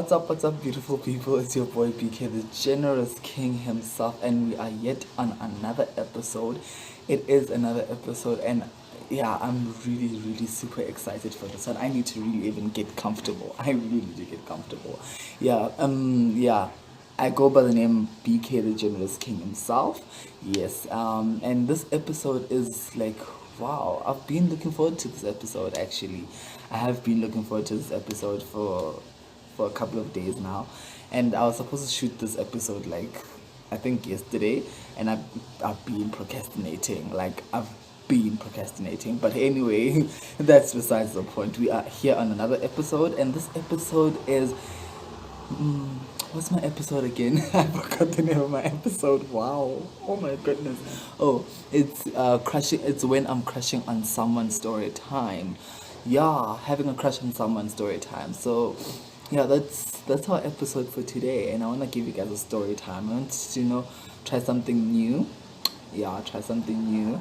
what's up, beautiful people? It's your boy BK, the generous king himself, and we are yet on another episode. It is another episode, and yeah, I'm really, really super excited for this one. I need to really even get comfortable. I really need to get comfortable. Yeah. I go by the name BK, the generous king himself. Yes, and this episode is like, wow, I've been looking forward to this episode actually. I have been looking forward to this episode for a couple of days now, and I was supposed to shoot this episode like I think yesterday, and I've been procrastinating. Like I've been procrastinating, but anyway, that's besides the point. We are here on another episode, and this episode is what's my episode again? I forgot the name of my episode. Wow. Oh my goodness. Oh, it's crushing. It's when I'm crushing on someone's story time. Yeah, having a crush on someone's story time. So, yeah, that's our episode for today. And I wanna give you guys a story time. I want to try something new. Yeah, try something new.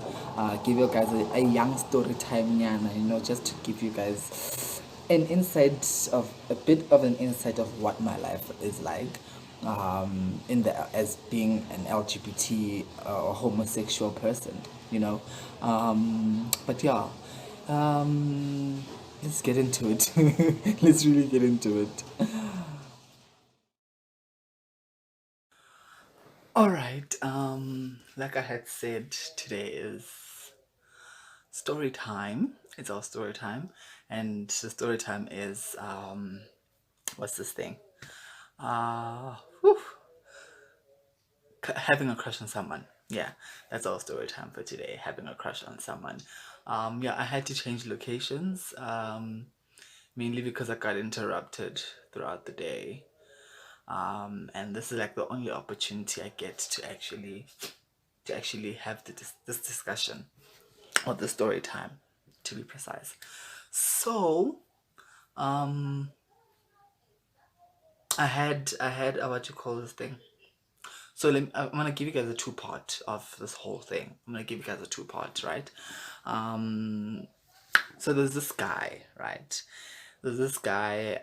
Give you guys a young story time, yana, just to give you guys an insight of a bit of an insight of what my life is like, in the as being an LGBT or homosexual person, but yeah, let's get into it. Let's really get into it. All right. Like I had said, today is story time. It's our story time, and the story time is what's this thing? Whew, having a crush on someone. Yeah, that's our story time for today. Having a crush on someone. Yeah, I had to change locations. Mainly because I got interrupted throughout the day. And this is like the only opportunity I get to actually have this discussion, or the story time, to be precise. So, um, I had what you call this thing. So I'm gonna give you guys a two-part of this whole thing. I'm gonna give you guys a two-part, right? Um, so there's this guy, right? There's this guy.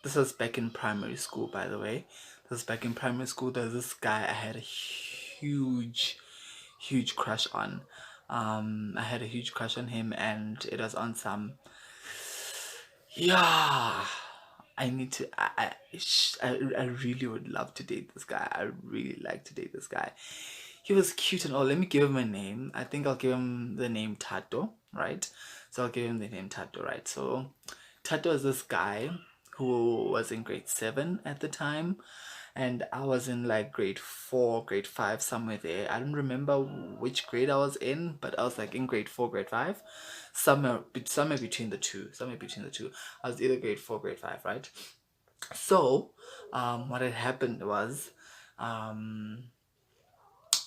This was back in primary school, by the way. This was back in primary school. There's this guy I had a huge, huge crush on. I had a huge crush on him, and it was on some. Yeah, I need to. I really would love to date this guy. I really like to date this guy. He was cute and all. Let me give him a name. I think I'll give him the name Tato, right? So I'll give him the name Tato, right? So Tato is this guy who was in grade 7 at the time, and I was in like grade 4, grade 5, somewhere there. I don't remember which grade I was in, but I was like in grade 4, grade 5, somewhere between the two. Somewhere between the two. I was either grade 4, grade 5, right? So, what had happened was, um,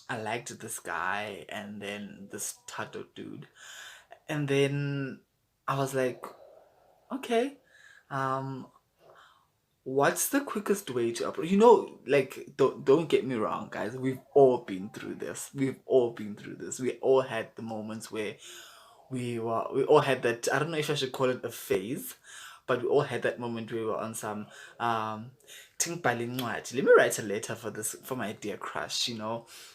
I liked this guy and then this tattoo dude, and then I was like, okay, um, what's the quickest way to upload? Like, don't get me wrong, guys. We've all been through this. We've all been through this. We all had the moments where we all had that. I don't know if I should call it a phase, but we all had that moment where we were on some "Tinkbali ncwadi, let me write a letter for my dear crush,"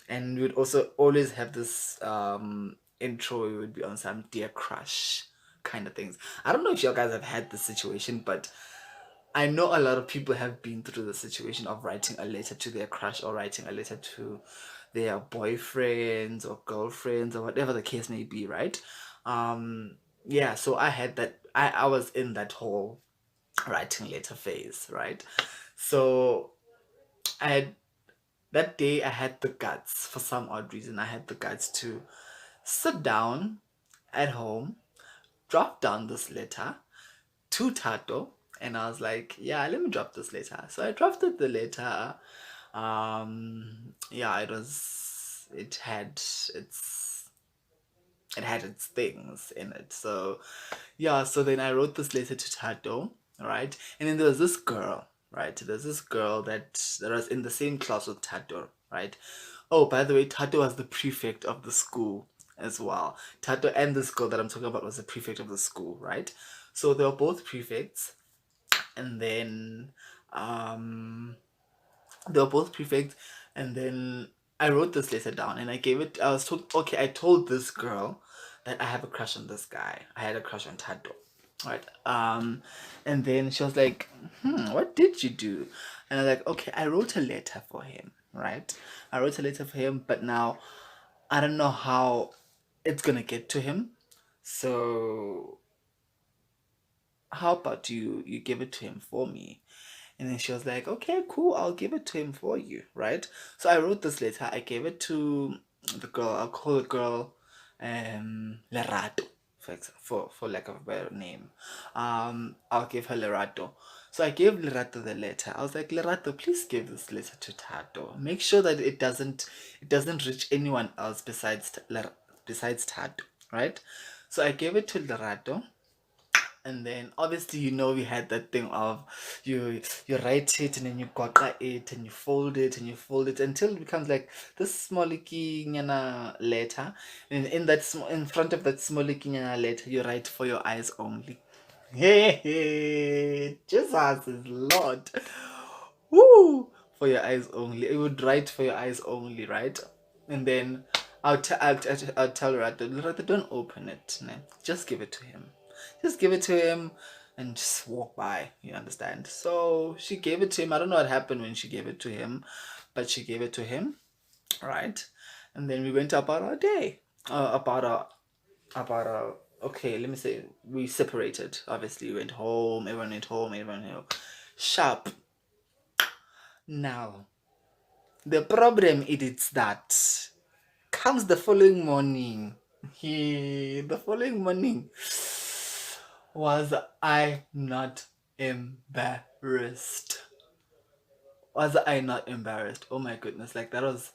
and we'd also always have this intro. We would be on some dear crush kind of things. I don't know if you guys have had this situation, but I know a lot of people have been through the situation of writing a letter to their crush, or writing a letter to their boyfriends or girlfriends, or whatever the case may be, right? Yeah, so I had that. I was in that whole writing letter phase, right? So I had that day. I had the guts, for some odd reason. I had the guts to sit down at home, drop down this letter to Tato, and I was like, yeah, let me drop this letter. So I drafted the letter. Yeah, it had its things in it. So yeah, so then I wrote this letter to Tato, right? And then there was this girl, right? There's this girl that was in the same class with Tato, right? Oh, by the way, Tato was the prefect of the school as well. Tato and this girl that I'm talking about was the prefect of the school, right? So they were both prefects. And then they were both prefects. And then I wrote this letter down and I gave it. I was told, okay, I told this girl that I have a crush on this guy. I had a crush on Tado. Right. And then she was like, what did you do? And I was like, okay, I wrote a letter for him. Right. I wrote a letter for him, but now I don't know how it's gonna get to him. So how about you give it to him for me? And then she was like, okay, cool, I'll give it to him for you, right? So I wrote this letter, I gave it to the girl, I'll call the girl Lerato, for lack of a better name. I'll give her Lerato. So I gave Lerato the letter. I was like, Lerato, please give this letter to Tato. Make sure that it doesn't reach anyone else besides Tato, right? So I gave it to Lerato, and then obviously we had that thing of you write it and then you gotta it and you fold it and you fold it until it becomes like this small nyana letter, and in front of that small nyana letter you write for your eyes only. Hey, Jesus is Lord. Woo! For your eyes only. It would write for your eyes only, right? And then I'll tell Rather, don't open it. Né? Just give it to him. Just give it to him and just walk by. You understand? So she gave it to him. I don't know what happened when she gave it to him, but she gave it to him, right? And then we went about our day. About our okay, let me say we separated. Obviously, we went home. Everyone went home. Everyone went home. Sharp. Now, the problem is that comes the following morning. The following morning was I not embarrassed? Was I not embarrassed? Oh my goodness! Like that was.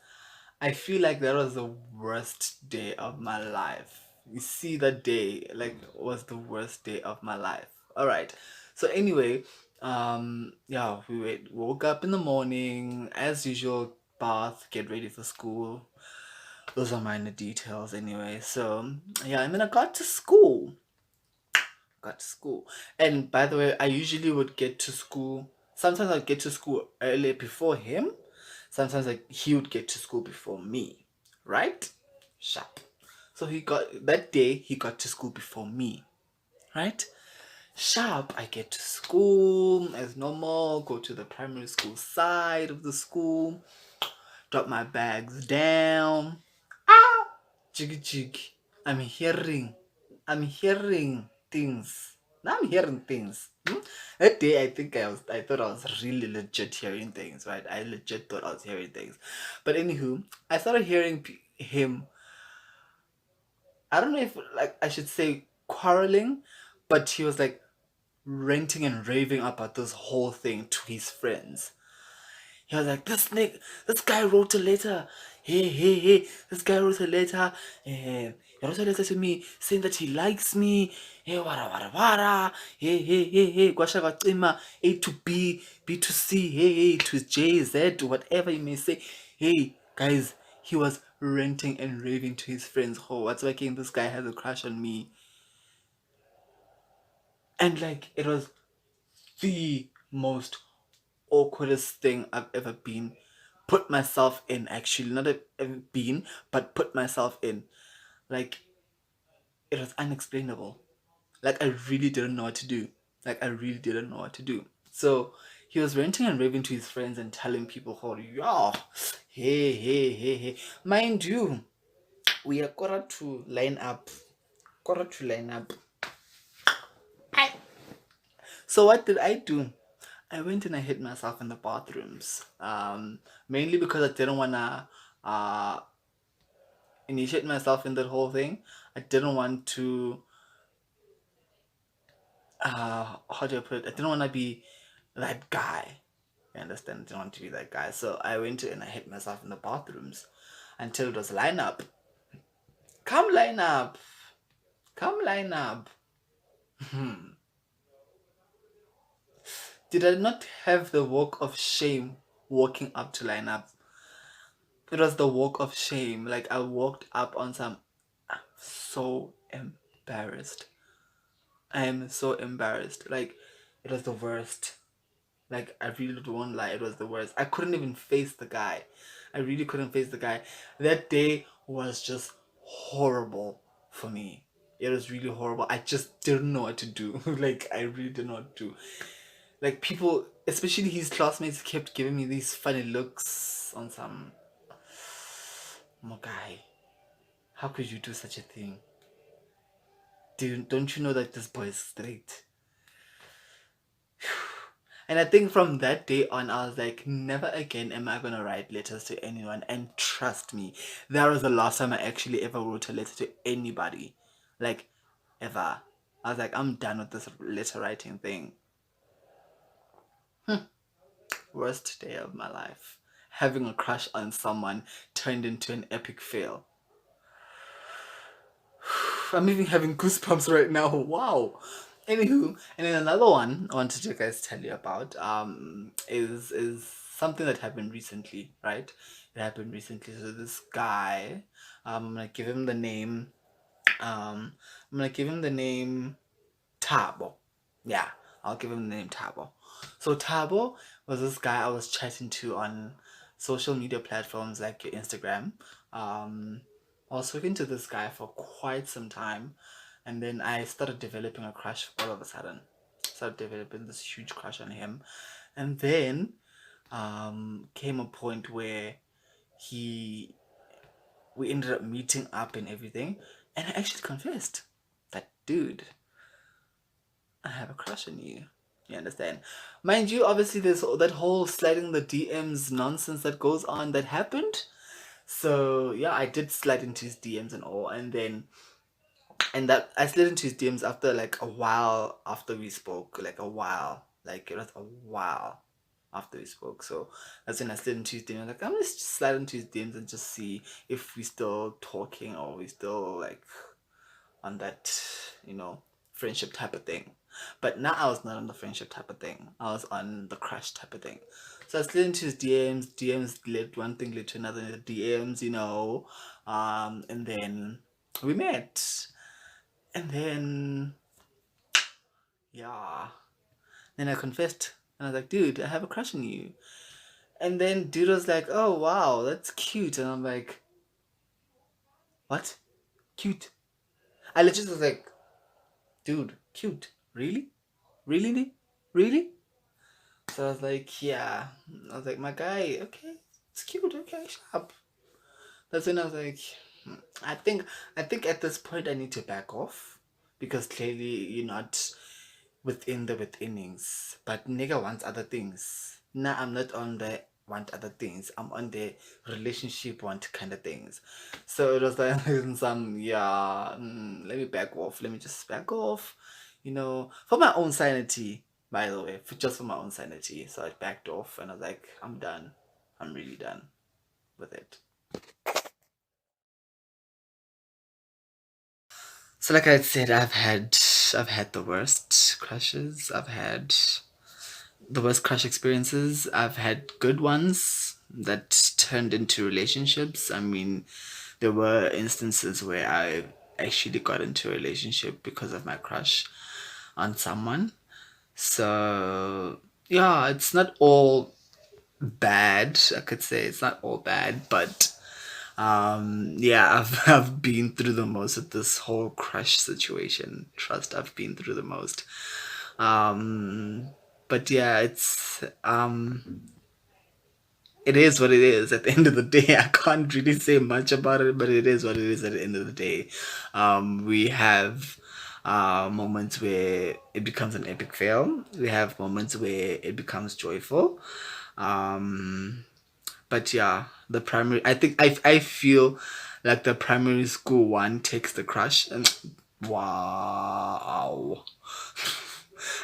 I feel like that was the worst day of my life. You see, that day like was the worst day of my life. All right. So anyway, yeah, woke up in the morning as usual, bath, get ready for school. Those are minor details anyway. So yeah, and then I got to school. And by the way, I usually would get to school. Sometimes I'd get to school earlier before him. Sometimes he would get to school before me. Right? Sharp. So that day he got to school before me. Right? Sharp. I get to school as normal, go to the primary school side of the school, drop my bags down. Jiggy jig. I'm hearing. I'm hearing things. Now I'm hearing things. That day, I thought I was really legit hearing things, right? I legit thought I was hearing things. But anywho, I started hearing him. I don't know if like I should say quarreling, but he was like ranting and raving about this whole thing to his friends. He was like, this guy wrote a letter. Hey, this guy wrote a letter. He wrote a letter to me saying that he likes me. Hey, wara. Hey. Gwasha gwacima. A to B, B to C, hey, to J, Z, whatever you may say. Hey, guys, he was ranting and raving to his friends. Oh, what's making this guy has a crush on me? And like, it was the most awkwardest thing I've ever put myself in, actually. Not ever been, but put myself in. Like, it was unexplainable. Like, I really didn't know what to do. So he was ranting and raving to his friends and telling people, oh, yeah, hey. Mind you, we are quarter to line up. So what did I do? I went and I hid myself in the bathrooms. Mainly because I didn't wanna initiate myself in that whole thing. I didn't want to how do I put it? I didn't want to be that guy. You understand? I didn't want to be that guy. So I went and I hid myself in the bathrooms until it was line up. Come line up. Come line up. Did I not have the walk of shame walking up to line up? It was the walk of shame. Like I walked up on some. I'm so embarrassed. I am so embarrassed. Like it was the worst. Like, I really don't lie, it was the worst. I couldn't even face the guy. I really couldn't face the guy. That day was just horrible for me. It was really horrible. I just didn't know what to do. Like, I really didn't know what to do. Like, people, especially his classmates, kept giving me these funny looks on some. My guy, how could you do such a thing? Dude, don't you know that this boy is straight? And I think from that day on, I was like, never again am I gonna write letters to anyone. And trust me, that was the last time I actually ever wrote a letter to anybody. Like, ever. I was like, I'm done with this letter writing thing. Worst day of my life. Having a crush on someone turned into an epic fail. I'm even having goosebumps right now. Wow. Anywho, and then another one I wanted to guys tell you about is something that happened recently, right? It happened recently. So this guy, I'm gonna give him the name. I'm gonna give him the name Tabo. Yeah, I'll give him the name Tabo. So Tabo was this guy I was chatting to on social media platforms like your Instagram. I was talking to this guy for quite some time, and then I started developing a crush all of a sudden. Started developing this huge crush on him, and then came a point where he we ended up meeting up and everything, and I actually confessed that, dude, I have a crush on you. You understand? Mind you, obviously there's that whole sliding the DMs nonsense that goes on that happened. So yeah, I did slide into his DMs and all, and that I slid into his DMs after like a while after we spoke, like a while, like it was a while after we spoke. So that's when I slid into his DMs. Like, I'm just slide into his DMs and just see if we still talking or we still like on that, you know, friendship type of thing. But now I was not on the friendship type of thing. I was on the crush type of thing. So I slid into his DMs. DMs led one thing led to another. DMs, you know, and then we met, and then yeah, then I confessed, and I was like, dude, I have a crush on you. And then dude was like, oh wow, that's cute, and I'm like, what? Cute? I literally was like, dude, cute? Really? Really? Really? So I was like, yeah. I was like, my guy, okay, it's cute, okay, sharp. That's when I was like, I think I think at this point I need to back off because clearly you're not within the withinings. But nigga wants other things. Nah, I'm not on the want other things. I'm on the relationship want kind of things. So it was like some yeah. Let me back off. Let me just back off. You know, for my own sanity. By the way, just for my own sanity. So I backed off and I was like, I'm done. I'm really done with it. So like I said, I've had the worst crushes. I've had the worst crush experiences. I've had good ones that turned into relationships. I mean, there were instances where I actually got into a relationship because of my crush on someone. So yeah, it's not all bad. I could say it's not all bad, but yeah, I've been through the most of this whole crush situation. Trust, I've been through the most. Um, but yeah, it is what it is. At the end of the day, I can't really say much about it, but it is what it is. At the end of the day, we have moments where it becomes an epic fail. We have moments where it becomes joyful. Um, but yeah, the primary. I feel like the primary school one takes the crush and wow.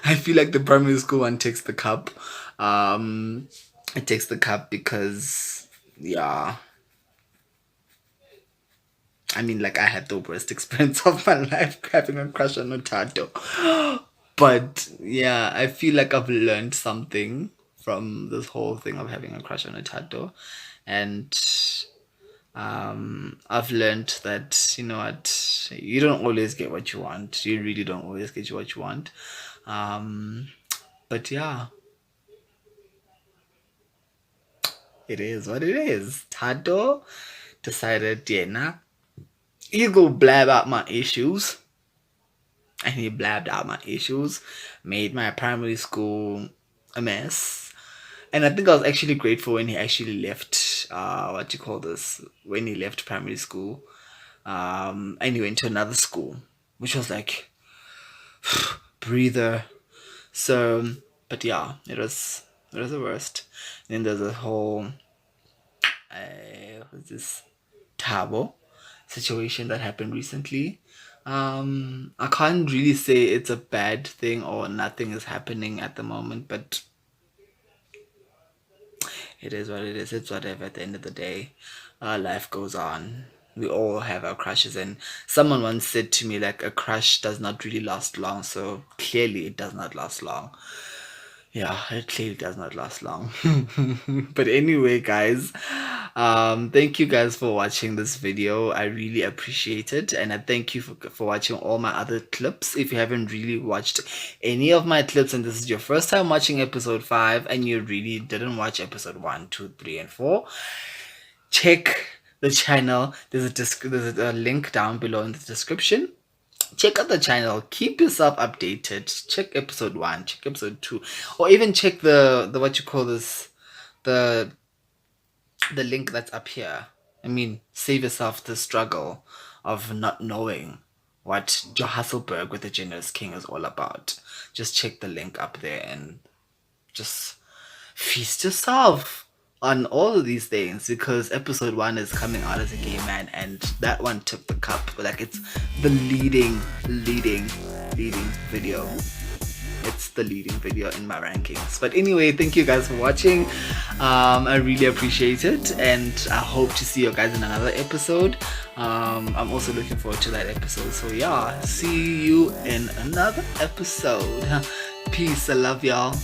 I feel like the primary school one takes the cup. Um, it takes the cup because yeah. I mean, like I had the worst experience of my life having a crush on Otato. But yeah, I feel like I've learned something from this whole thing of having a crush on Otato, and I've learned that you know what, you don't always get what you want. You really don't always get what you want. Um, but yeah, It is what it is. Tado decided, yeah, nah, you go blab out my issues. And he blabbed out my issues, made my primary school a mess. And I think I was actually grateful when he actually left, what you call this, when he left primary school. And he went to another school, which was like, breather. So, but yeah, it was the worst. Then there's a whole, what's this, Tabo situation that happened recently. I can't really say it's a bad thing or nothing is happening at the moment, but it is what it is. It's whatever. At the end of the day, life goes on. We all have our crushes, and someone once said to me, like, a crush does not really last long. So clearly, it does not last long. Yeah, it clearly does not last long. But anyway, guys, thank you guys for watching this video. I really appreciate it. And I thank you for watching all my other clips. If you haven't really watched any of my clips and this is your first time watching episode 5 and you really didn't watch episode 1, 2, 3, and 4, check the channel. There's a link down below in the description. Check out the channel, keep yourself updated, check episode 1, check episode 2, or even check the what you call this, the link that's up here. I mean, save yourself the struggle of not knowing what Johannesburg with the Generous King is all about. Just check the link up there and just feast yourself on all of these things, because episode 1 is coming out as a gay man, and that one took the cup. Like, it's the leading video. It's the leading video in my rankings. But anyway, thank you guys for watching. I really appreciate it, and I hope to see you guys in another episode. I'm also looking forward to that episode. So yeah, see you in another episode. Peace. I love y'all.